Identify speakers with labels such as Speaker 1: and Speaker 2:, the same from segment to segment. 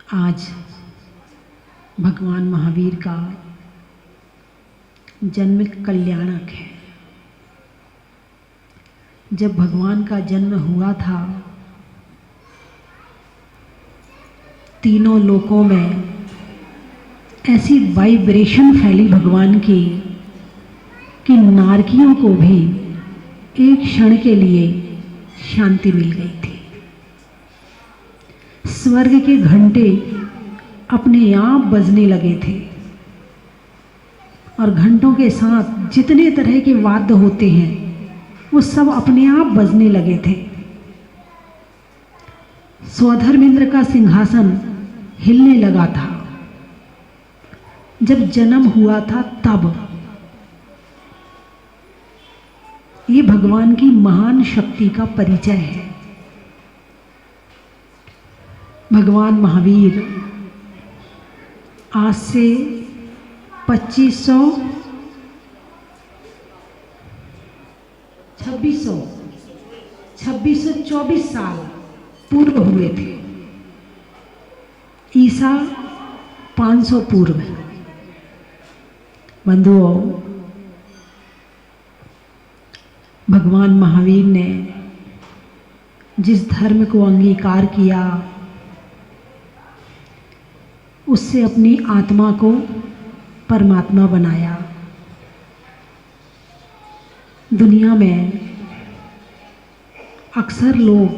Speaker 1: आज भगवान महावीर का जन्म कल्याणक है। जब भगवान का जन्म हुआ था, तीनों लोकों में ऐसी वाइब्रेशन फैली भगवान की कि नारकियों को भी एक क्षण के लिए शांति मिल गई थी। स्वर्ग के घंटे अपने आप बजने लगे थे और घंटों के साथ जितने तरह के वाद्य होते हैं वो सब अपने आप बजने लगे थे। स्वधर्मेंद्र का सिंहासन हिलने लगा था। जब जन्म हुआ था तब ये भगवान की महान शक्ति का परिचय है। भगवान महावीर आज से 2624 साल पूर्व हुए थे। ईसा 500 पूर्व। बंधुओं, भगवान महावीर ने जिस धर्म को अंगीकार किया उससे अपनी आत्मा को परमात्मा बनाया। दुनिया में अक्सर लोग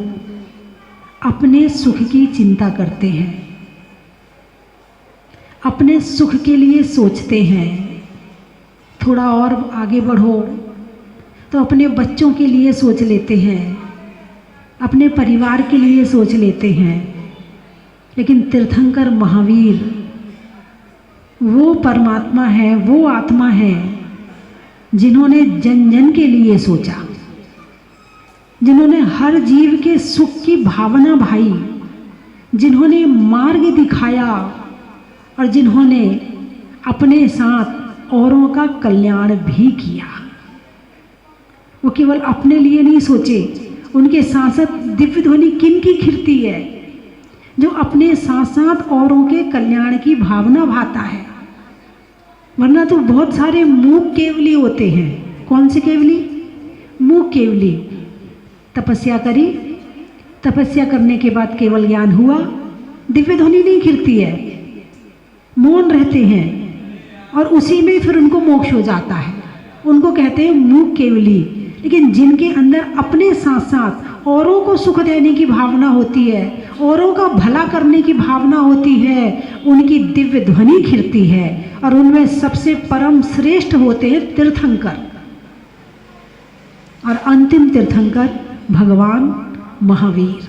Speaker 1: अपने सुख की चिंता करते हैं, अपने सुख के लिए सोचते हैं। थोड़ा और आगे बढ़ो तो अपने बच्चों के लिए सोच लेते हैं, अपने परिवार के लिए सोच लेते हैं। लेकिन तीर्थंकर महावीर वो परमात्मा है, वो आत्मा है जिन्होंने जन जन के लिए सोचा, जिन्होंने हर जीव के सुख की भावना भाई, जिन्होंने मार्ग दिखाया और जिन्होंने अपने साथ औरों का कल्याण भी किया। वो केवल अपने लिए नहीं सोचे, उनके साथ साथ दिव्य ध्वनि किन की खिरती है? जो अपने साथ साथ औरों के कल्याण की भावना भाता है। वरना तो बहुत सारे मूक केवली होते हैं। कौन से केवली? मूक केवली। तपस्या करी, तपस्या करने के बाद केवल ज्ञान हुआ, दिव्य ध्वनि नहीं खिरती है, मौन रहते हैं और उसी में फिर उनको मोक्ष हो जाता है। उनको कहते हैं मूक केवली। लेकिन जिनके अंदर अपने साथ साथ औरों को सुख देने की भावना होती है, औरों का भला करने की भावना होती है, उनकी दिव्य ध्वनि खिरती है। और उनमें सबसे परम श्रेष्ठ होते हैं तीर्थंकर। और अंतिम तीर्थंकर भगवान महावीर।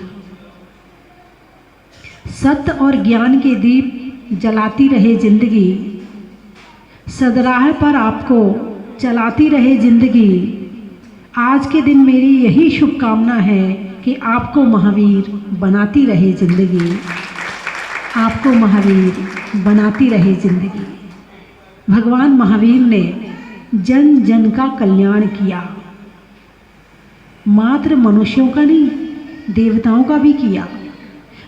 Speaker 1: सत्य और ज्ञान के दीप जलाती रहे जिंदगी, सदराह पर आपको चलाती रहे जिंदगी। आज के दिन मेरी यही शुभकामना है कि आपको महावीर बनाती रहे जिंदगी, आपको महावीर बनाती रहे जिंदगी। भगवान महावीर ने जन जन का कल्याण किया। मात्र मनुष्यों का नहीं, देवताओं का भी किया।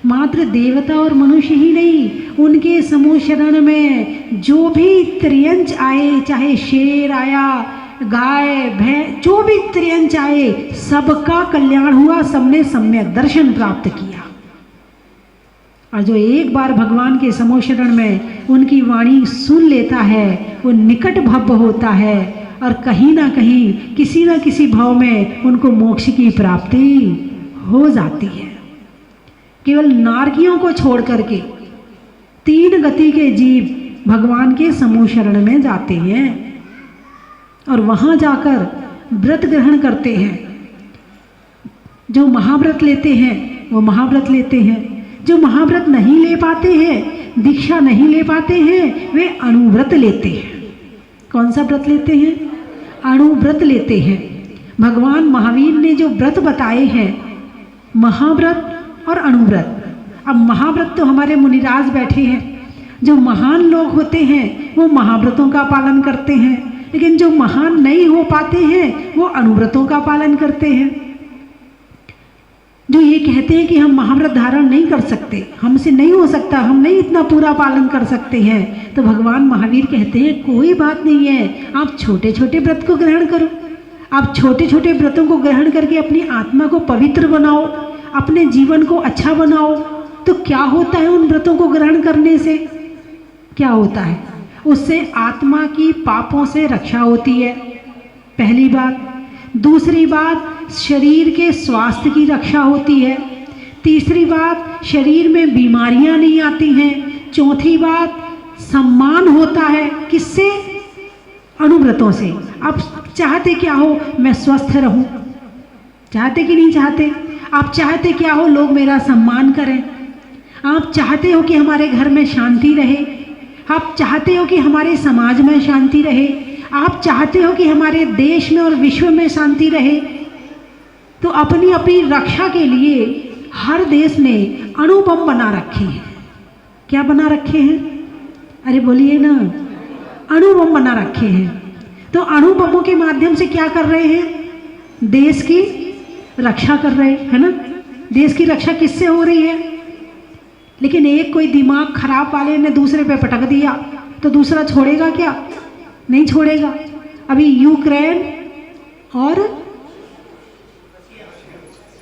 Speaker 1: मात्र देवता और मनुष्य ही नहीं, उनके समूह शरण में जो भी त्रियंच आए, चाहे शेर आया, गाय भैंस, जो भी त्रियंच आए, सबका कल्याण हुआ, सबने सम्यक दर्शन प्राप्त किया। और जो एक बार भगवान के समूह शरण में उनकी वाणी सुन लेता है, वो निकट भव्य होता है और कहीं ना कहीं किसी न किसी भाव में उनको मोक्ष की प्राप्ति हो जाती है। केवल नारकियों को छोड़ करके 3 गति के जीव भगवान के समूह शरण में जाते हैं और वहाँ जाकर व्रत ग्रहण करते हैं। जो महाव्रत लेते हैं वो महाव्रत लेते हैं, जो महाव्रत नहीं ले पाते हैं, दीक्षा नहीं ले पाते हैं, वे अणुव्रत लेते हैं। कौन सा व्रत लेते हैं? अणुव्रत लेते हैं। भगवान महावीर ने जो व्रत बताए हैं, महाव्रत और अणुव्रत। अब महाव्रत तो हमारे मुनिराज बैठे हैं, जो महान लोग होते हैं वो महाव्रतों का पालन करते हैं, लेकिन जो महान नहीं हो पाते हैं वो अणुव्रतों का पालन करते हैं। जो ये कहते हैं कि हम महाव्रत धारण नहीं कर सकते, हमसे नहीं हो सकता, हम नहीं इतना पूरा पालन कर सकते हैं, तो भगवान महावीर कहते हैं कोई बात नहीं है, आप छोटे छोटे व्रत को ग्रहण करो। आप छोटे छोटे व्रतों को ग्रहण करके अपनी आत्मा को पवित्र बनाओ, अपने जीवन को अच्छा बनाओ। तो क्या होता है उन व्रतों को ग्रहण करने से? क्या होता है? उससे आत्मा की पापों से रक्षा होती है, पहली बात। दूसरी बात, शरीर के स्वास्थ्य की रक्षा होती है। तीसरी बात, शरीर में बीमारियां नहीं आती हैं। चौथी बात, सम्मान होता है। किससे? अनुव्रतों से। आप चाहते क्या हो? मैं स्वस्थ रहूं। चाहते कि नहीं चाहते? आप चाहते क्या हो? लोग मेरा सम्मान करें। आप चाहते हो कि हमारे घर में शांति रहे। आप चाहते हो कि हमारे समाज में शांति रहे। आप चाहते हो कि हमारे देश में और विश्व में शांति रहे। तो अपनी अपनी रक्षा के लिए हर देश ने अणुबम बना रखे हैं। क्या बना रखे हैं? अरे बोलिए ना, अणुबम बना रखे हैं। तो अणुबमों के माध्यम से क्या कर रहे हैं? देश की रक्षा कर रहे हैं, है ना। देश की रक्षा किससे हो रही है? लेकिन एक कोई दिमाग खराब वाले ने दूसरे पे पटक दिया तो दूसरा छोड़ेगा क्या? नहीं छोड़ेगा। अभी यूक्रेन और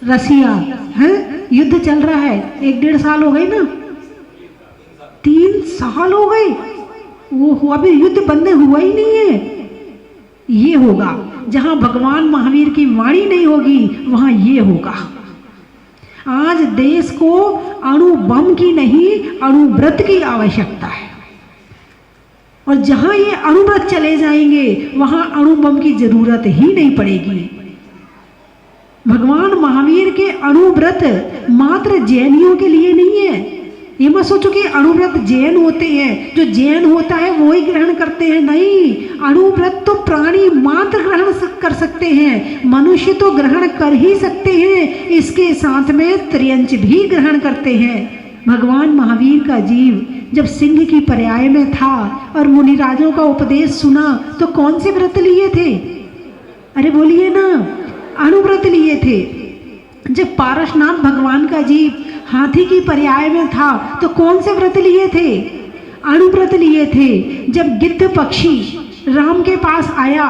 Speaker 1: रसिया है युद्ध चल रहा है। 1-1.5 साल हो गए ना, 3 साल हो गए। वो अभी युद्ध बंद हुआ ही नहीं है। ये होगा जहां भगवान महावीर की वाणी नहीं होगी, वहां ये होगा। आज देश को अणु बम की नहीं, अणुव्रत की आवश्यकता है। और जहां ये अणुव्रत चले जाएंगे वहां अणु बम की जरूरत ही नहीं पड़ेगी। भगवान महावीर के अणुव्रत मात्र जैनियों के लिए नहीं है। ये मत सोचो कि अणुव्रत जैन होते हैं, जो जैन होता है वो ही ग्रहण करते हैं। नहीं, अणुव्रत तो प्राणी मात्र ग्रहण कर सकते हैं, मनुष्य तो ग्रहण कर ही सकते हैं। इसके साथ में त्रियंच भी ग्रहण करते हैं। भगवान महावीर का जीव जब सिंह की पर्याय में था और मुनिराजों का उपदेश सुना तो कौन से व्रत लिए थे? अरे बोलिए ना, अणुव्रत लिए थे। जब पारसनाथ भगवान का जीव हाथी की पर्याय में था तो कौन से व्रत लिए थे? अणुव्रत लिए थे। जब गिद्ध पक्षी राम के पास आया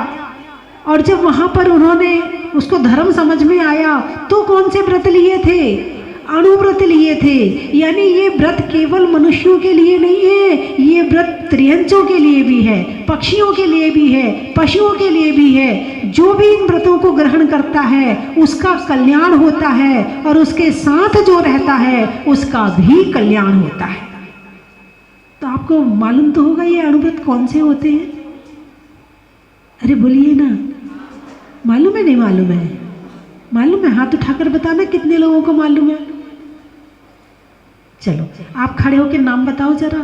Speaker 1: और जब वहां पर उन्होंने उसको धर्म समझ में आया तो कौन से व्रत लिए थे? अणुव्रत लिए थे। यानी ये व्रत केवल मनुष्यों के लिए नहीं है, ये व्रत त्रियंचों के लिए भी है, पक्षियों के लिए भी है, पशुओं के लिए भी है। जो भी इन व्रतों को ग्रहण करता है उसका कल्याण होता है और उसके साथ जो रहता है उसका भी कल्याण होता है। तो आपको मालूम तो होगा ये अणुव्रत कौन से होते हैं? अरे बोलिए ना, मालूम है? नहीं मालूम है? मालूम है? हाथ उठाकर बताना कितने लोगों को मालूम है। चलो आप खड़े होकर नाम बताओ जरा।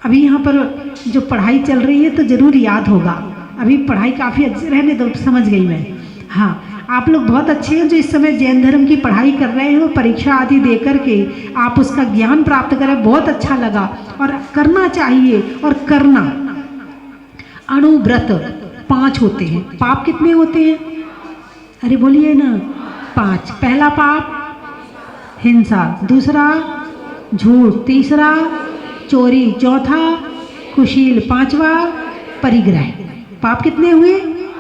Speaker 1: अभी यहाँ पर जो पढ़ाई चल रही है तो जरूर याद होगा। अभी पढ़ाई काफ़ी अच्छी रहने दो, समझ गई मैं। हाँ, आप लोग बहुत अच्छे हैं जो इस समय जैन धर्म की पढ़ाई कर रहे हो, परीक्षा आदि दे करके आप उसका ज्ञान प्राप्त करें, बहुत अच्छा लगा और करना चाहिए। और करना, अणुव्रत 5 होते हैं। पाप कितने होते हैं? अरे बोलिए ना, 5। पहला पाप हिंसा, दूसरा झूठ, तीसरा चोरी, चौथा कुशील, 5वां परिग्रह। पाप कितने हुए?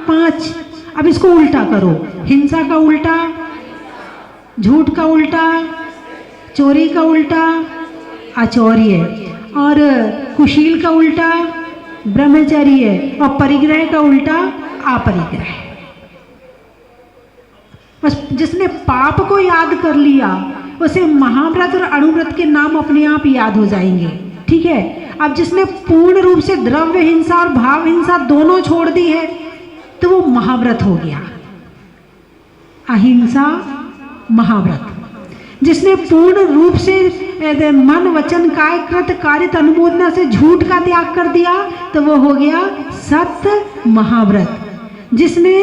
Speaker 1: 5। अब इसको उल्टा करो। हिंसा का उल्टा झूठ का उल्टा, चोरी का उल्टा आचौर्य, और कुशील का उल्टा ब्रह्मचर्य, और परिग्रह का उल्टा अपरिग्रह। बस जिसने पाप को याद कर लिया उसे महाव्रत और अणुव्रत के नाम अपने आप याद हो जाएंगे। ठीक है। अब जिसने पूर्ण रूप से द्रव्य हिंसा और भाव हिंसा दोनों छोड़ दी है तो वो महाव्रत हो गया। अहिंसा महाव्रत। जिसने पूर्ण रूप से मन वचन काय कृत कारित अनुमोदना से झूठ का त्याग कर दिया तो वो हो गया सत्य महाव्रत। जिसने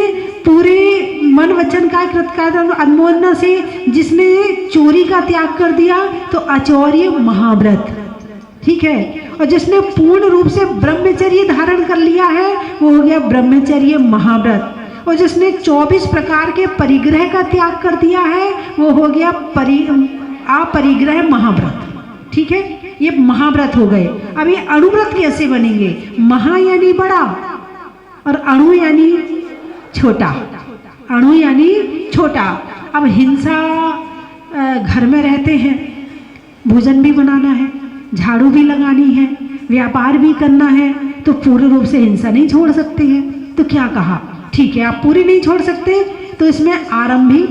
Speaker 1: पूरे मन वचन काय कृत कार्य अनुमोदना से जिसने चोरी का त्याग कर दिया तो आचौर्य महाव्रत। ठीक है। और जिसने पूर्ण रूप से ब्रह्मचर्य धारण कर लिया है वो हो गया ब्रह्मचर्य महाव्रत। और जिसने 24 प्रकार के परिग्रह का त्याग कर दिया है वो हो गया अपरिग्रह महाव्रत। ठीक है, ये महाव्रत हो गए। अब ये अणुव्रत कैसे बनेंगे? महा यानी बड़ा और अणु यानी छोटा, अणु यानी छोटा। अब हिंसा, घर में रहते हैं, भोजन भी बनाना है, झाड़ू भी लगानी है, व्यापार भी करना है, तो पूर्ण रूप से हिंसा नहीं छोड़ सकते हैं। तो क्या कहा, ठीक है आप पूरी नहीं छोड़ सकते तो इसमें आरंभी,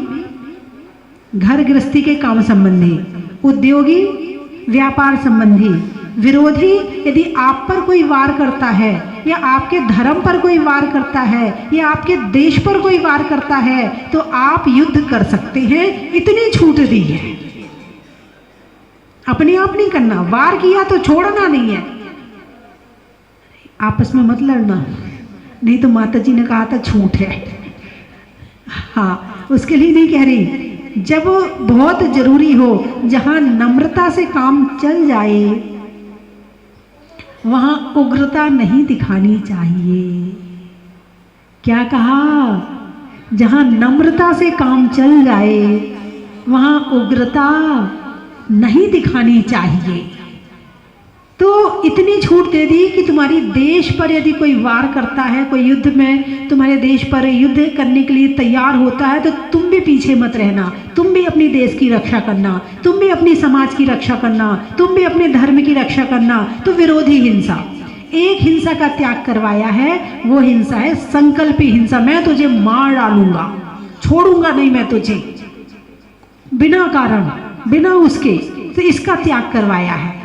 Speaker 1: घर गृहस्थी के काम संबंधी, उद्योगी, व्यापार संबंधी, विरोधी यदि आप पर कोई वार करता है या आपके धर्म पर कोई वार करता है या आपके देश पर कोई वार करता है तो आप युद्ध कर सकते हैं, इतनी छूट दी है। अपने आप नहीं करना, वार किया तो छोड़ना नहीं है। आपस में मत लड़ना, नहीं तो माता जी ने कहा था छूट है। हाँ, उसके लिए नहीं कह रही। जब बहुत जरूरी हो, जहां नम्रता से काम चल जाए वहां उग्रता नहीं दिखानी चाहिए। क्या कहा? जहां नम्रता से काम चल जाए वहां उग्रता नहीं दिखानी चाहिए। तो इतनी छूट दे दी कि तुम्हारी देश पर यदि कोई वार करता है, कोई युद्ध में तुम्हारे देश पर युद्ध करने के लिए तैयार होता है तो तुम भी पीछे मत रहना, तुम भी अपनी देश की रक्षा करना, तुम भी अपनी समाज की रक्षा करना, तुम भी अपने धर्म की रक्षा करना। तो विरोधी हिंसा, एक हिंसा का त्याग करवाया है, वो हिंसा है संकल्पी हिंसा। मैं तुझे मार डालूंगा, छोड़ूंगा नहीं मैं तुझे, बिना कारण, बिना उसके, तो इसका त्याग करवाया है।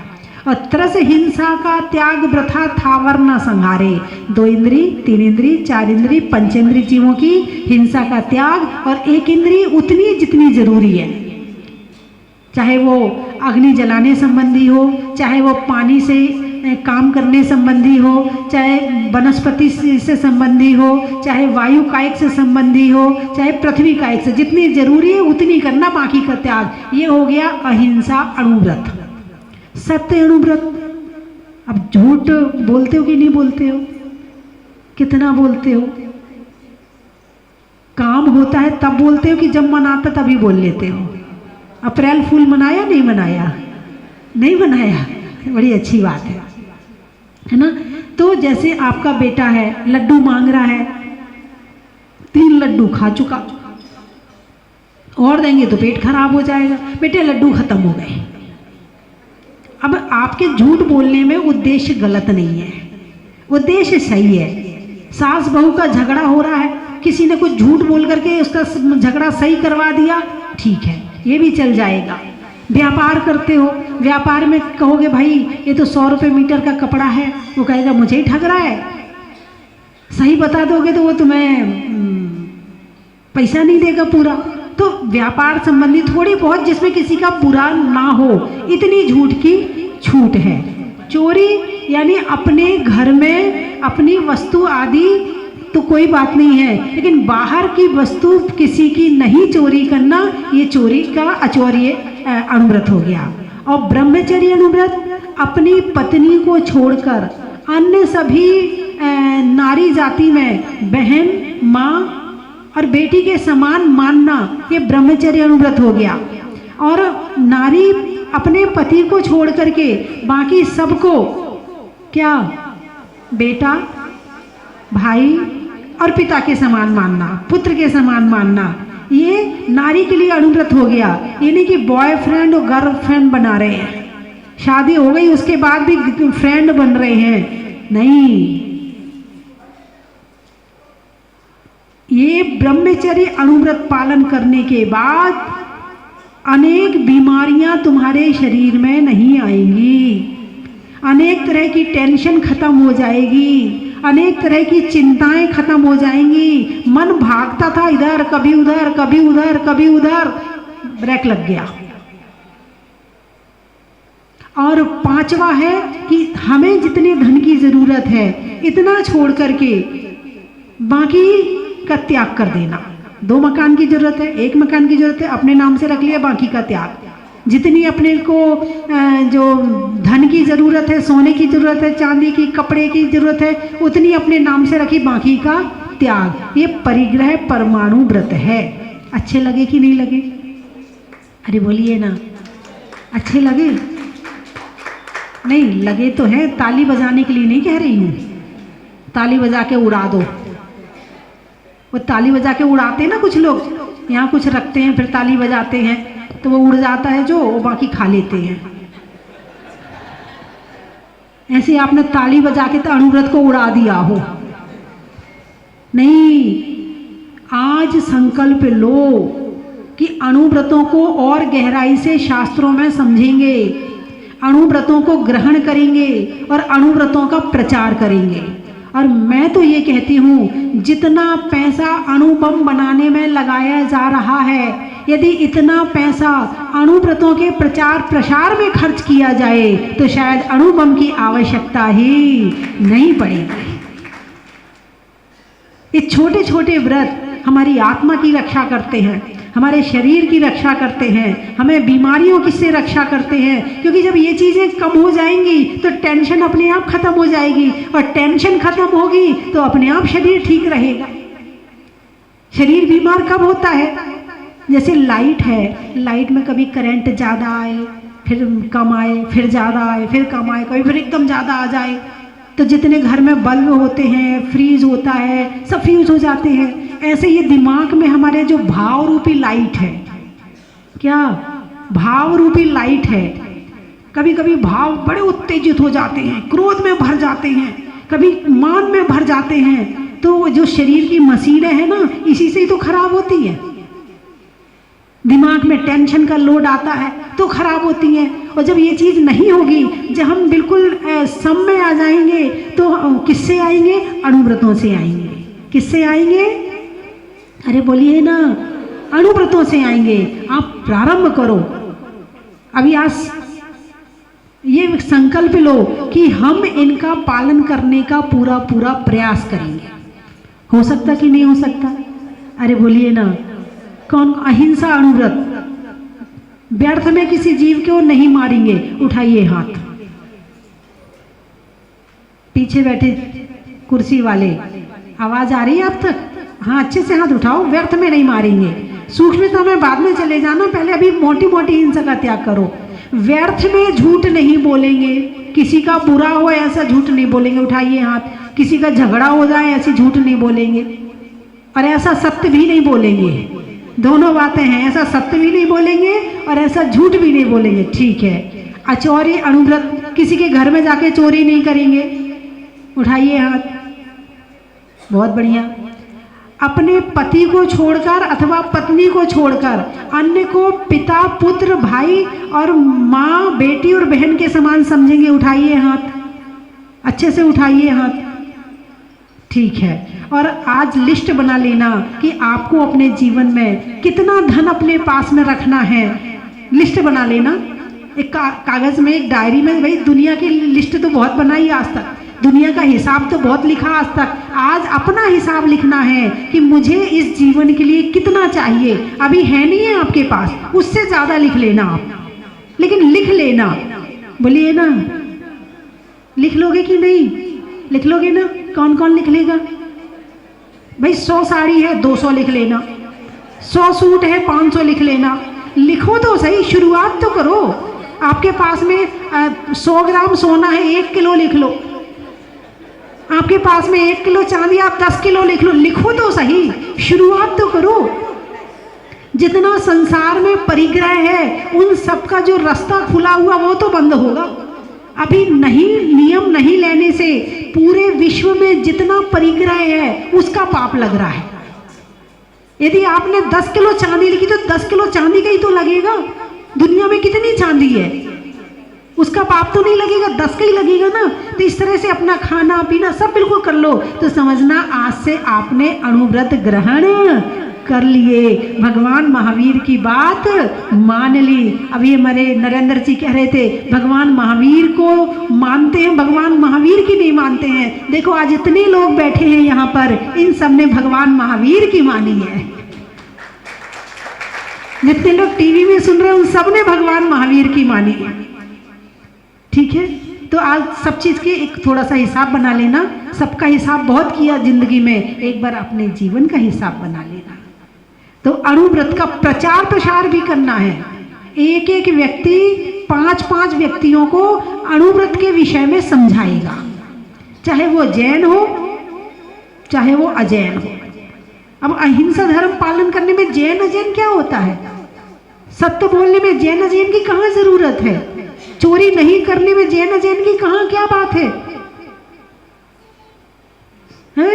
Speaker 1: और तरह से हिंसा का त्याग वृथा थावर न संहारे। 2 इंद्री, 3 इंद्री, 4 इंद्री, पंचेंद्री जीवों की हिंसा का त्याग, और एक इंद्री उतनी जितनी जरूरी है, चाहे वो अग्नि जलाने संबंधी हो, चाहे वो पानी से काम करने संबंधी हो, चाहे वनस्पति से संबंधी हो, चाहे वायु कायिक से संबंधी हो, चाहे पृथ्वी कायिक से, जितनी जरूरी है उतनी करना, बाकी का त्याग। ये हो गया अहिंसा अणुव्रत। सत्य अणुव्रत। अब झूठ बोलते हो कि नहीं बोलते हो? कितना बोलते हो? काम होता है तब बोलते हो कि जब मन आता तभी बोल लेते हो? अप्रैल फूल मनाया नहीं मनाया? नहीं मनाया, बड़ी अच्छी बात है ना। तो जैसे आपका बेटा है, लड्डू मांग रहा है, 3 लड्डू खा चुका, और देंगे तो पेट खराब हो जाएगा। बेटे लड्डू खत्म हो गए। अब आपके झूठ बोलने में उद्देश्य गलत नहीं है, उद्देश्य सही है। सास बहू का झगड़ा हो रहा है, किसी ने कुछ झूठ बोल करके उसका झगड़ा सही करवा दिया, ठीक है, ये भी चल जाएगा। व्यापार करते हो, व्यापार में कहोगे भाई ये तो 100 रुपये मीटर का कपड़ा है, वो कहेगा मुझे ही ठग रहा है। सही बता दोगे तो वो तुम्हें पैसा नहीं देगा पूरा। तो व्यापार संबंधी थोड़ी बहुत जिसमें किसी का बुरा ना हो, इतनी झूठ की छूट है। चोरी यानी अपने घर में अपनी वस्तु आदि तो कोई बात नहीं है, लेकिन बाहर की वस्तु किसी की नहीं चोरी करना, ये चोरी का अचौर्य अणुव्रत हो गया। और ब्रह्मचर्य अणुव्रत, अपनी पत्नी को छोड़कर अन्य सभी नारी जाति में बहन, माँ और बेटी के समान मानना, ये ब्रह्मचर्य अणुव्रत हो गया। और नारी अपने पति को छोड़ करके बाकी सबको क्या, बेटा, भाई और पिता के समान मानना, पुत्र के समान मानना, ये नारी के लिए अणुव्रत हो गया। ये नहीं कि बॉयफ्रेंड और गर्लफ्रेंड बना रहे हैं, शादी हो गई उसके बाद भी फ्रेंड बन रहे हैं, नहीं। ये ब्रह्मचर्य अणुव्रत पालन करने के बाद अनेक बीमारियां तुम्हारे शरीर में नहीं आएंगी, अनेक तरह की टेंशन खत्म हो जाएगी, अनेक तरह की चिंताएं खत्म हो जाएंगी। मन भागता था इधर कभी उधर, कभी उधर, कभी उधर, ब्रेक लग गया। और 5वां है कि हमें जितने धन की जरूरत है इतना छोड़ करके बाकी का त्याग कर देना। 2 मकान की जरूरत है, 1 मकान की जरूरत है, अपने नाम से रख लिया, बाकी का त्याग। जितनी अपने को जो धन की जरूरत है, सोने की जरूरत है, चांदी की, कपड़े की जरूरत है, उतनी अपने नाम से रखी, बाकी का त्याग, ये परिग्रह परमाणु व्रत है। अच्छे लगे कि नहीं लगे? अरे बोलिए ना, अच्छे लगे? नहीं लगे तो है, ताली बजाने के लिए नहीं कह रही हूँ, ताली बजा के उड़ा दो। वो ताली बजा के उड़ाते हैं ना कुछ लोग, यहाँ कुछ रखते हैं फिर ताली बजाते हैं तो वो उड़ जाता है जो, वो बाकी खा लेते हैं। ऐसे आपने ताली बजा के तो अणुव्रत को उड़ा दिया हो। नहीं, आज संकल्प लो कि अणुव्रतों को और गहराई से शास्त्रों में समझेंगे, अणुव्रतों को ग्रहण करेंगे और अणुव्रतों का प्रचार करेंगे। और मैं तो ये कहती हूँ, जितना पैसा अणुबम बनाने में लगाया जा रहा है, यदि इतना पैसा अणुव्रतों के प्रचार प्रसार में खर्च किया जाए तो शायद अणुबम की आवश्यकता ही नहीं पड़ेगी। ये छोटे छोटे व्रत हमारी आत्मा की रक्षा करते हैं, हमारे शरीर की रक्षा करते हैं, हमें बीमारियों की से रक्षा करते हैं। क्योंकि जब ये चीज़ें कम हो जाएंगी तो टेंशन अपने आप खत्म हो जाएगी, और टेंशन खत्म होगी तो अपने आप शरीर ठीक रहेगा। शरीर बीमार कब होता है? जैसे लाइट है, लाइट में कभी करंट ज़्यादा आए, फिर कम आए, फिर ज़्यादा आए, फिर कम आए, कभी फिर एकदम ज़्यादा आ जाए, तो जितने घर में बल्ब होते हैं, फ्रीज होता है, सब फ्यूज हो जाते हैं। ऐसे ये दिमाग में हमारे जो भाव रूपी लाइट है, क्या भाव रूपी लाइट है, कभी कभी भाव बड़े उत्तेजित हो जाते हैं, क्रोध में भर जाते हैं, कभी मान में भर जाते हैं, तो जो शरीर की मशीनें हैं ना, इसी से ही तो खराब होती है। दिमाग में टेंशन का लोड आता है तो खराब होती है। और जब ये चीज़ नहीं होगी, जब हम बिल्कुल सम में आ जाएंगे, तो किससे आएंगे? अणुव्रतों से आएंगे। किससे आएंगे? अरे बोलिए ना, अणुव्रतों से आएंगे। आप प्रारंभ करो अभी, आज ये संकल्प लो कि हम इनका पालन करने का पूरा पूरा प्रयास करेंगे। हो सकता कि नहीं हो सकता? अरे बोलिए ना, कौन? अहिंसा अणुव्रत, व्यर्थ में किसी जीव को नहीं मारेंगे। उठाइए हाथ, पीछे बैठे कुर्सी वाले, आवाज आ रही है आप तक? हाँ, अच्छे से हाथ उठाओ। व्यर्थ में नहीं मारेंगे। सूक्ष्मता में बाद में चले जाना, पहले अभी मोटी मोटी हिंसा का त्याग करो। व्यर्थ में झूठ नहीं बोलेंगे, किसी का बुरा हो ऐसा झूठ नहीं बोलेंगे। उठाइए हाथ। किसी का झगड़ा हो जाए ऐसी झूठ नहीं बोलेंगे, और ऐसा सत्य भी नहीं बोलेंगे। दोनों बातें हैं, ऐसा सत्य भी नहीं बोलेंगे और ऐसा झूठ भी नहीं बोलेंगे। ठीक है। अचौरी अणुव्रत, किसी के घर में जाके चोरी नहीं करेंगे। उठाइए हाथ। बहुत बढ़िया। अपने पति को छोड़कर अथवा पत्नी को छोड़कर अन्य को पिता, पुत्र, भाई और माँ, बेटी और बहन के समान समझेंगे। उठाइए हाथ, अच्छे से उठाइए हाथ। ठीक है। और आज लिस्ट बना लेना कि आपको अपने जीवन में कितना धन अपने पास में रखना है। लिस्ट बना लेना एक कागज में, एक डायरी में। भाई दुनिया की लिस्ट तो बहुत बनाई आज तक, दुनिया का हिसाब तो बहुत लिखा आज तक। आज अपना हिसाब लिखना है कि मुझे इस जीवन के लिए कितना चाहिए। अभी है नहीं है आपके पास, उससे ज़्यादा लिख लेना आप, लेकिन लिख लेना। बोलिए ना, लिख लोगे कि नहीं? लिख लोगे ना? कौन कौन लिख लेगा? भाई 100 साड़ी है 200 लिख लेना, 100 सूट है 500 लिख लेना। लिखो तो सही, शुरुआत तो करो। आपके पास में 100 ग्राम सोना है, 1 किलो लिख लो। आपके पास में 1 किलो चांदी, आप 10 किलो लिख लो। लिखो तो सही, शुरुआत तो करो। जितना संसार में परिग्रह है, उन सबका जो रास्ता खुला हुआ वो तो बंद होगा। अभी नहीं, नियम नहीं लेने से पूरे विश्व में जितना परिग्रह है उसका पाप लग रहा है। यदि आपने 10 किलो चांदी लिखी तो 10 किलो चांदी का ही तो लगेगा। दुनिया में कितनी चांदी है, उसका पाप तो नहीं लगेगा, 10 का ही लगेगा ना। तो इस तरह से अपना खाना पीना सब बिल्कुल कर लो, तो समझना आज से आपने अणुव्रत ग्रहण कर लिए, भगवान महावीर की बात मान ली। अभी हमारे नरेंद्र जी कह रहे थे भगवान महावीर को मानते हैं, भगवान महावीर की नहीं मानते हैं। देखो आज इतने लोग बैठे हैं यहाँ पर, इन सब ने भगवान महावीर की मानी है। जितने लोग टीवी में सुन रहे हैं उन सब ने भगवान महावीर की मानी है। ठीक है, तो आज सब चीज़ के एक थोड़ा सा हिसाब बना लेना। सबका हिसाब बहुत किया जिंदगी में, एक बार अपने जीवन का हिसाब बना लेना। तो अणुव्रत का प्रचार प्रसार भी करना है। एक एक व्यक्ति 5-5 व्यक्तियों को अणुव्रत के विषय में समझाएगा, चाहे वो जैन हो चाहे वो अजैन हो। अब अहिंसा धर्म पालन करने में जैन अजैन क्या होता है? सत्य बोलने में जैन अजैन की कहाँ जरूरत है? चोरी नहीं करने में जैन अजैन की कहाँ क्या बात है?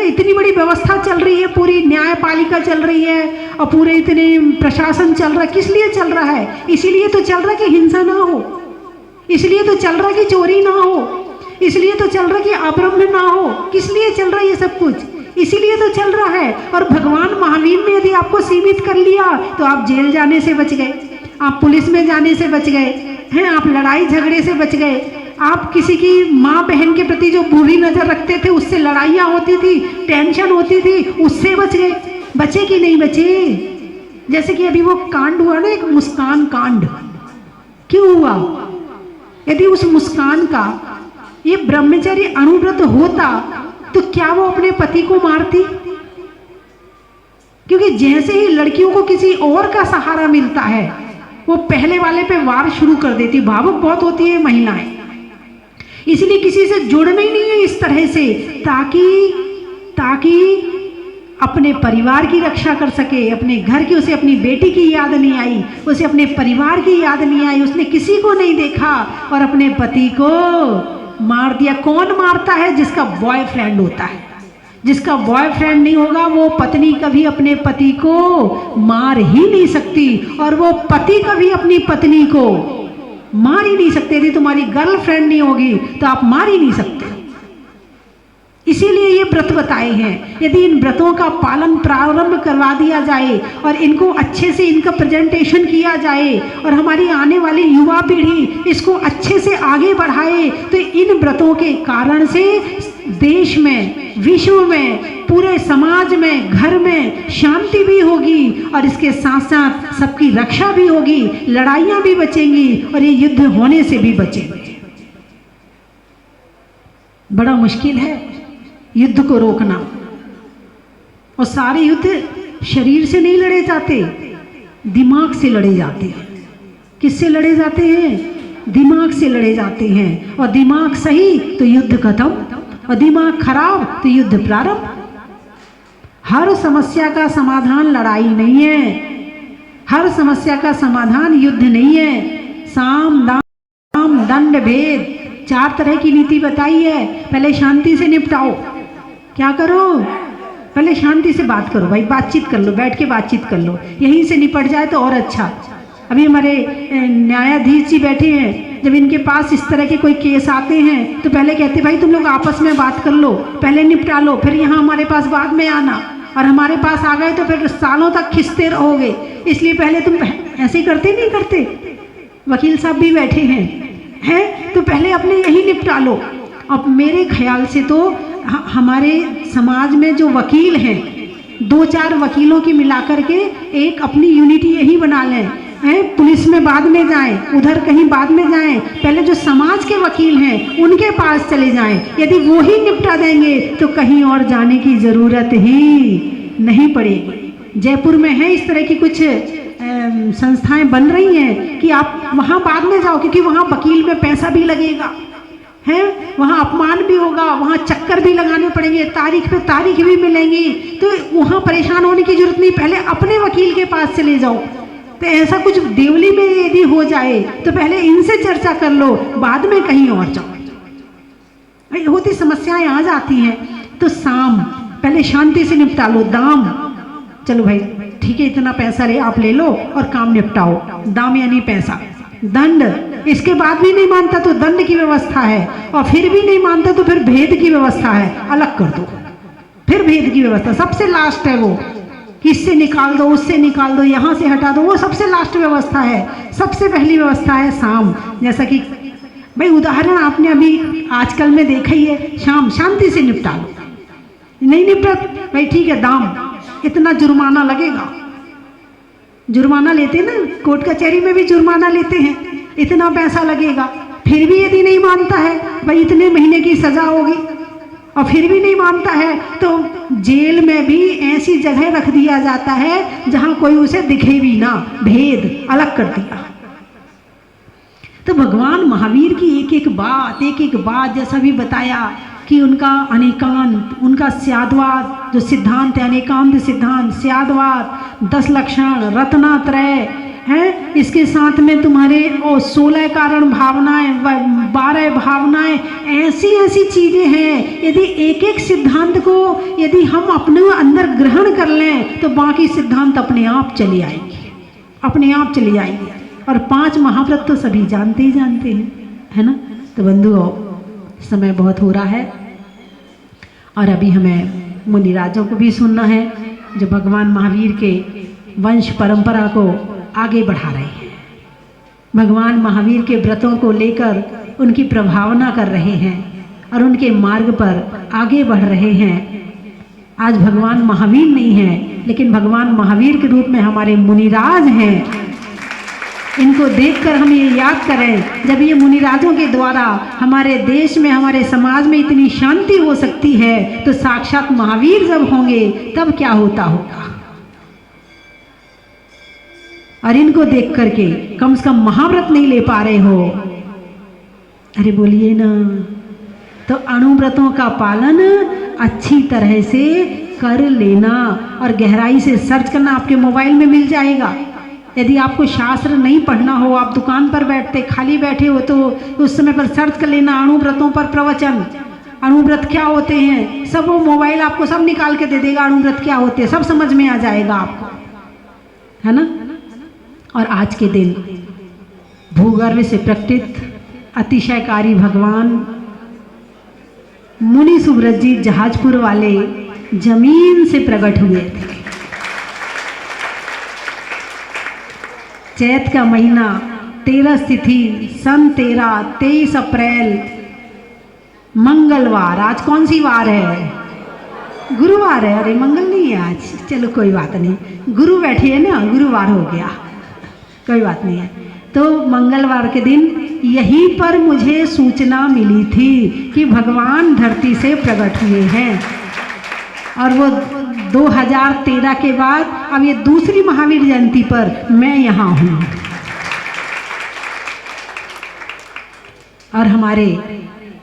Speaker 1: इतनी बड़ी व्यवस्था चल रही है, पूरी न्यायपालिका चल रही है और पूरे इतने प्रशासन चल रहा है, किस लिए चल रहा है? इसीलिए तो चल रहा है कि हिंसा ना हो, इसलिए तो चल रहा है कि चोरी ना हो, इसलिए तो चल रहा है कि अब्रह्म ना हो। किस लिए चल रहा है ये सब कुछ? इसीलिए तो चल रहा है। और भगवान महावीर ने यदि आपको सीमित कर लिया तो आप जेल जाने से बच गए, आप पुलिस में जाने से बच गए हैं, आप लड़ाई झगड़े से बच गए, आप किसी की माँ बहन के प्रति जो बुरी नजर रखते थे उससे लड़ाइयाँ होती थी, टेंशन होती थी, उससे बच गए। बचे कि नहीं बचे? जैसे कि अभी वो कांड हुआ ना, एक मुस्कान कांड, क्यों हुआ? यदि उस मुस्कान का ये ब्रह्मचर्य अणुव्रत होता तो क्या वो अपने पति को मारती? क्योंकि जैसे ही लड़कियों को किसी और का सहारा मिलता है वो पहले वाले पे वार शुरू कर देती। भावुक बहुत होती है महिलाएं, इसलिए किसी से जुड़ना ही नहीं है इस तरह से, ताकि अपने परिवार की रक्षा कर सके, अपने घर की। उसे अपनी बेटी की याद नहीं आई, उसे अपने परिवार की याद नहीं आई, उसने किसी को नहीं देखा और अपने पति को मार दिया। कौन मारता है? जिसका बॉयफ्रेंड होता है। जिसका बॉयफ्रेंड नहीं होगा वो पत्नी कभी अपने पति को मार ही नहीं सकती, और वो पति कभी अपनी पत्नी को मार ही नहीं सकते। यदि तुम्हारी गर्लफ्रेंड नहीं होगी तो आप मार ही नहीं सकते। इसीलिए ये व्रत बताए हैं। यदि इन व्रतों का पालन प्रारंभ करवा दिया जाए और इनको अच्छे से इनका प्रेजेंटेशन किया जाए और हमारी आने वाली युवा पीढ़ी इसको अच्छे से आगे बढ़ाए तो इन व्रतों के कारण से देश में, विश्व में, पूरे समाज में, घर में शांति भी होगी और इसके साथ साथ सबकी रक्षा भी होगी, लड़ाइयाँ भी बचेंगी और ये युद्ध होने से भी बचेंगे। बड़ा मुश्किल है युद्ध को रोकना, और सारे युद्ध शरीर से नहीं लड़े जाते, दिमाग से लड़े जाते हैं। किससे लड़े जाते हैं? दिमाग से लड़े जाते हैं। और दिमाग सही तो युद्ध खत्म, और दिमाग खराब तो युद्ध प्रारंभ। हर समस्या का समाधान लड़ाई नहीं है, हर समस्या का समाधान युद्ध नहीं है। साम दाम दंड भेद 4 तरह की नीति बताई है। पहले शांति से निपटाओ। क्या करो? पहले शांति से बात करो भाई, बातचीत कर लो, बैठ के बातचीत कर लो, यहीं से निपट जाए तो और अच्छा। अभी हमारे न्यायाधीश जी बैठे हैं, जब इनके पास इस तरह के कोई केस आते हैं तो पहले कहते भाई तुम लोग आपस में बात कर लो, पहले निपटा लो, फिर यहाँ हमारे पास बाद में आना। और हमारे पास आ गए तो फिर सालों तक खिंचते रहोगे, इसलिए पहले तुम ऐसे करते नहीं करते। वकील साहब भी बैठे हैं तो पहले अपने यही निपटा लो। अब मेरे ख्याल से तो हमारे समाज में जो वकील हैं 2-4 वकीलों की मिलाकर के एक अपनी यूनिटी यही बना लें। पुलिस में बाद में जाएं, उधर कहीं बाद में जाएं, पहले जो समाज के वकील हैं उनके पास चले जाएं। यदि वो ही निपटा देंगे तो कहीं और जाने की ज़रूरत ही नहीं पड़ेगी। जयपुर में है इस तरह की कुछ संस्थाएं बन रही हैं कि आप वहाँ बाद में जाओ, क्योंकि वहाँ वकील में पैसा भी लगेगा, है वहाँ अपमान भी होगा, वहाँ चक्कर भी लगाने पड़ेंगे, तारीख पे तारीख भी मिलेंगी, तो वहाँ परेशान होने की जरूरत नहीं, पहले अपने वकील के पास चले जाओ। तो ऐसा कुछ देवली में यदि हो जाए तो पहले इनसे चर्चा कर लो, बाद में कहीं और जाओ। होती समस्याएं आ जाती हैं तो साम पहले शांति से निपटा लो। दाम, चलो भाई ठीक है, इतना पैसा ले आप ले लो और काम निपटाओ, दाम यानी पैसा। दंड, इसके बाद भी नहीं मानता तो दंड की व्यवस्था है, और फिर भी नहीं मानता तो फिर भेद की व्यवस्था है, अलग कर दो। फिर भेद की व्यवस्था सबसे लास्ट है, वो किससे निकाल दो, उससे निकाल दो, यहाँ से हटा दो, वो सबसे लास्ट व्यवस्था है। सबसे पहली व्यवस्था है साम। जैसा कि भाई उदाहरण आपने अभी आजकल में देखा ही है, शाम शांति से निपटा लो, नहीं निपटा भाई ठीक है, दाम इतना जुर्माना लगेगा। जुर्माना लेते ना, कोर्ट कचहरी में भी जुर्माना लेते हैं, इतना पैसा लगेगा। फिर भी यदि नहीं मानता है, भाई इतने महीने की सजा होगी, और फिर भी नहीं मानता है तो जेल में भी ऐसी जगह रख दिया जाता है जहां कोई उसे दिखे भी ना, भेद अलग कर दिया। तो भगवान महावीर की एक एक बात जैसा भी बताया कि उनका अनेकांत, उनका स्याद्वाद जो सिद्धांत है, अनेकांत सिद्धांत, स्याद्वाद, 10 लक्षण, रत्नात्रय है, इसके साथ में तुम्हारे 16 कारण भावनाएं, 12 भावनाएं, ऐसी ऐसी चीजें हैं। यदि एक एक सिद्धांत को यदि हम अपने अंदर ग्रहण कर लें तो बाकी सिद्धांत अपने आप चले आएंगे, अपने आप चले आएंगे। और 5 महाव्रत तो सभी जानते ही जानते हैं, है ना। तो बंधुओं, समय बहुत हो रहा है और अभी हमें मुनिराजों को भी सुनना है जो भगवान महावीर के वंश परंपरा को आगे बढ़ा रहे हैं, भगवान महावीर के व्रतों को लेकर उनकी प्रभावना कर रहे हैं और उनके मार्ग पर आगे बढ़ रहे हैं। आज भगवान महावीर नहीं है, लेकिन भगवान महावीर के रूप में हमारे मुनिराज हैं। इनको देखकर हम ये याद करें, जब ये मुनिराजों के द्वारा हमारे देश में, हमारे समाज में इतनी शांति हो सकती है, तो साक्षात महावीर जब होंगे तब क्या होता होगा। और इनको देख करके कम से कम महाव्रत नहीं ले पा रहे हो, अरे बोलिए ना, तो अणुव्रतों का पालन अच्छी तरह से कर लेना और गहराई से सर्च करना। आपके मोबाइल में मिल जाएगा। यदि आपको शास्त्र नहीं पढ़ना हो, आप दुकान पर बैठते खाली बैठे हो, तो उस समय पर सर्च कर लेना अणुव्रतों पर प्रवचन, अणुव्रत क्या होते हैं, सब वो मोबाइल आपको सब निकाल के दे देगा। अणुव्रत क्या होते हैं सब समझ में आ जाएगा आपको, है ना। और आज के दिन भूगर्भ से प्रकटित अतिशयकारी भगवान मुनि सुब्रत जी जहाजपुर वाले जमीन से प्रकट हुए थे। चैत का महीना, 13 तिथि, सन 13, 23 अप्रैल, मंगलवार। आज कौन सी वार है? गुरुवार है। अरे मंगल नहीं है आज, चलो कोई बात नहीं, गुरु बैठी है ना, गुरुवार हो गया, कोई बात नहीं है। तो मंगलवार के दिन यहीं पर मुझे सूचना मिली थी कि भगवान धरती से प्रकट हुए हैं। और वो 2013 के बाद अब ये दूसरी महावीर जयंती पर मैं यहाँ हूँ। और हमारे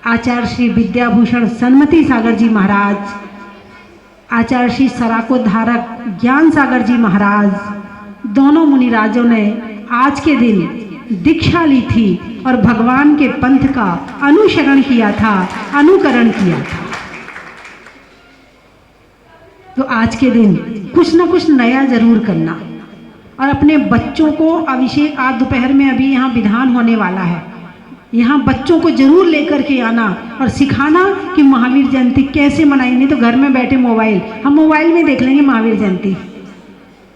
Speaker 1: आचार्य श्री विद्याभूषण सन्मति सागर जी महाराज, आचार्य श्री सराकोद्धारक ज्ञान सागर जी महाराज, दोनों मुनिराजों ने आज के दिन दीक्षा ली थी और भगवान के पंथ का अनुसरण किया था, अनुकरण किया था। तो आज के दिन कुछ ना कुछ नया जरूर करना और अपने बच्चों को अभिषेक, आज दोपहर में अभी यहाँ विधान होने वाला है, यहाँ बच्चों को जरूर लेकर के आना और सिखाना कि महावीर जयंती कैसे मनाई। नहीं तो घर में बैठे मोबाइल, हम मोबाइल में देख लेंगे महावीर जयंती,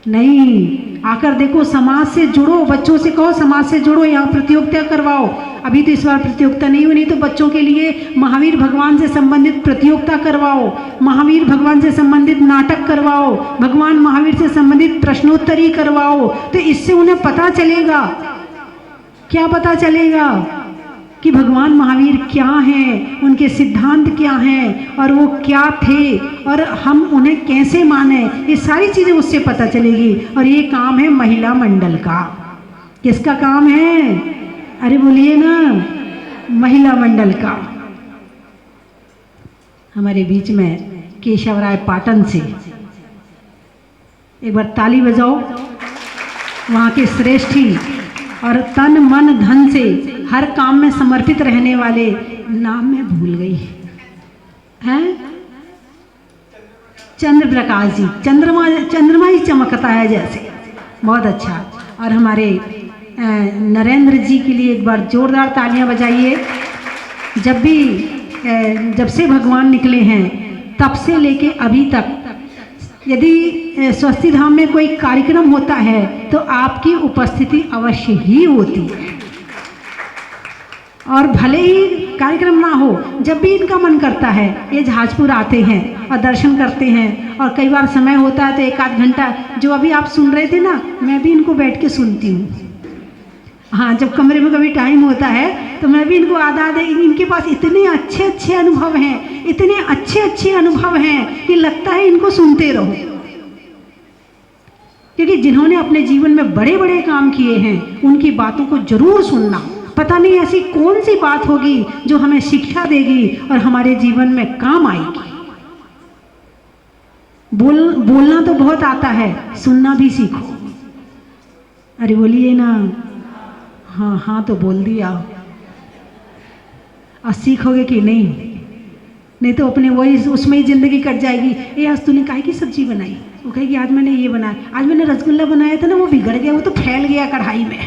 Speaker 1: नहीं, आकर देखो, समाज से जुड़ो, बच्चों से कहो समाज से जुड़ो, यहाँ प्रतियोगिता करवाओ। अभी तो इस बार प्रतियोगिता नहीं हुई, तो बच्चों के लिए महावीर भगवान से संबंधित प्रतियोगिता करवाओ, महावीर भगवान से संबंधित नाटक करवाओ, भगवान महावीर से संबंधित प्रश्नोत्तरी करवाओ। तो इससे उन्हें पता चलेगा, क्या पता चलेगा कि भगवान महावीर क्या हैं, उनके सिद्धांत क्या हैं और वो क्या थे और हम उन्हें कैसे माने, ये सारी चीज़ें उससे पता चलेगी। और ये काम है महिला मंडल का। किसका काम है? अरे बोलिए ना, महिला मंडल का। हमारे बीच में केशवराय पाटन से एक बार ताली बजाओ, वहाँ के श्रेष्ठी और तन मन धन से हर काम में समर्पित रहने वाले, नाम मैं भूल गई हैं, चंद्र प्रकाश जी, चंद्रमा ही चमकता है जैसे, बहुत अच्छा। और हमारे नरेंद्र जी के लिए एक बार जोरदार तालियां बजाइए। जब से भगवान निकले हैं तब से लेके अभी तक यदि स्वस्ति धाम में कोई कार्यक्रम होता है तो आपकी उपस्थिति अवश्य ही होती है। और भले ही कार्यक्रम ना हो, जब भी इनका मन करता है ये जहाजपुर आते हैं और दर्शन करते हैं। और कई बार समय होता है तो 1 आध घंटा, जो अभी आप सुन रहे थे ना, मैं भी इनको बैठ के सुनती हूँ। हाँ, जब कमरे में कभी टाइम होता है तो मैं भी इनको आधा आधा, इनके पास इतने अच्छे अच्छे अनुभव हैं, इतने अच्छे अच्छे अनुभव हैं कि लगता है इनको सुनते रहो, क्योंकि जिन्होंने अपने जीवन में बड़े बड़े काम किए हैं उनकी बातों को जरूर सुनना। पता नहीं ऐसी कौन सी बात होगी जो हमें शिक्षा देगी और हमारे जीवन में काम आएगी। बोलना तो बहुत आता है, सुनना भी सीखो। अरे बोलिए ना, हाँ हाँ तो बोल दिया। और सीखोगे कि नहीं तो अपने वही उसमें ही जिंदगी कट जाएगी। ये आज तूने काहे की सब्जी बनाई, वो कहेगी आज मैंने ये बनाया, आज मैंने रसगुल्ला बनाया था ना, वो बिगड़ गया, वो तो फैल गया कढ़ाई में,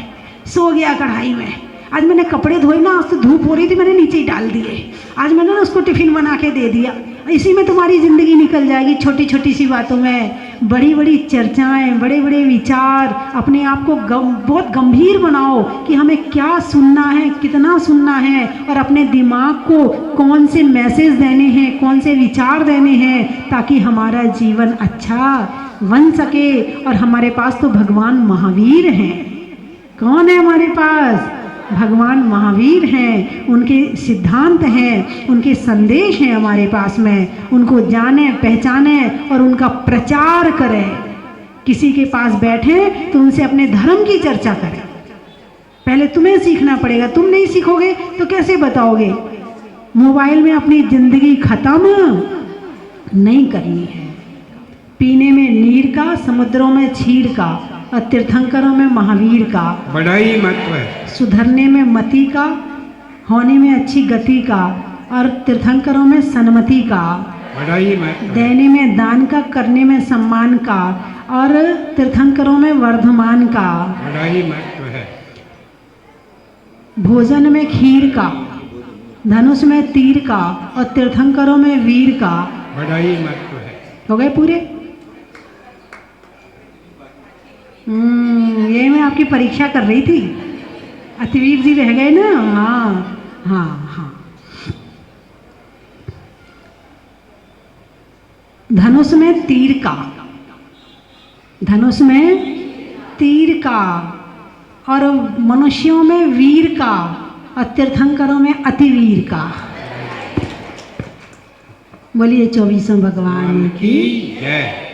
Speaker 1: सो गया कढ़ाई में। आज मैंने कपड़े धोए ना, आज तो धूप हो रही थी, मैंने नीचे ही डाल दिए, आज मैंने ना उसको टिफिन बना के दे दिया। इसी में तुम्हारी ज़िंदगी निकल जाएगी, छोटी छोटी सी बातों में बड़ी बड़ी चर्चाएं, बड़े बड़े विचार। अपने आप को बहुत गंभीर बनाओ कि हमें क्या सुनना है, कितना सुनना है, और अपने दिमाग को कौन से मैसेज देने हैं, कौन से विचार देने हैं, ताकि हमारा जीवन अच्छा बन सके। और हमारे पास तो भगवान महावीर हैं। कौन है हमारे पास? भगवान महावीर हैं। उनके सिद्धांत हैं, उनके संदेश हैं हमारे पास में। उनको जाने, पहचाने और उनका प्रचार करें। किसी के पास बैठे तो उनसे अपने धर्म की चर्चा करें। पहले तुम्हें सीखना पड़ेगा, तुम नहीं सीखोगे तो कैसे बताओगे। मोबाइल में अपनी जिंदगी खत्म नहीं करनी है। पीने में नीर का, समुद्रों में क्षीर का, और तीर्थंकरों में महावीर का।
Speaker 2: बड़ा ही महत्व है।
Speaker 1: सुधरने में मति का, होने में अच्छी गति का, और तीर्थंकरों में सन्मति का।
Speaker 2: बड़ा ही महत्व है।
Speaker 1: देने में दान का, करने में सम्मान का, और तीर्थंकरों में वर्धमान का।
Speaker 2: बड़ा ही महत्व है।
Speaker 1: भोजन में खीर का, धनुष में तीर का, और तीर्थंकरों में वीर का।
Speaker 2: बड़ा ही महत्व है।
Speaker 1: हो गए पूरे? ये मैं आपकी परीक्षा कर रही थी। अतिवीर जी रह गए ना। हाँ हाँ हाँ। धनुष में तीर का, धनुष में तीर का, और मनुष्यों में वीर का, और तीर्थंकरों में अतिवीर का। बोलिए 24वें भगवान की
Speaker 2: जय।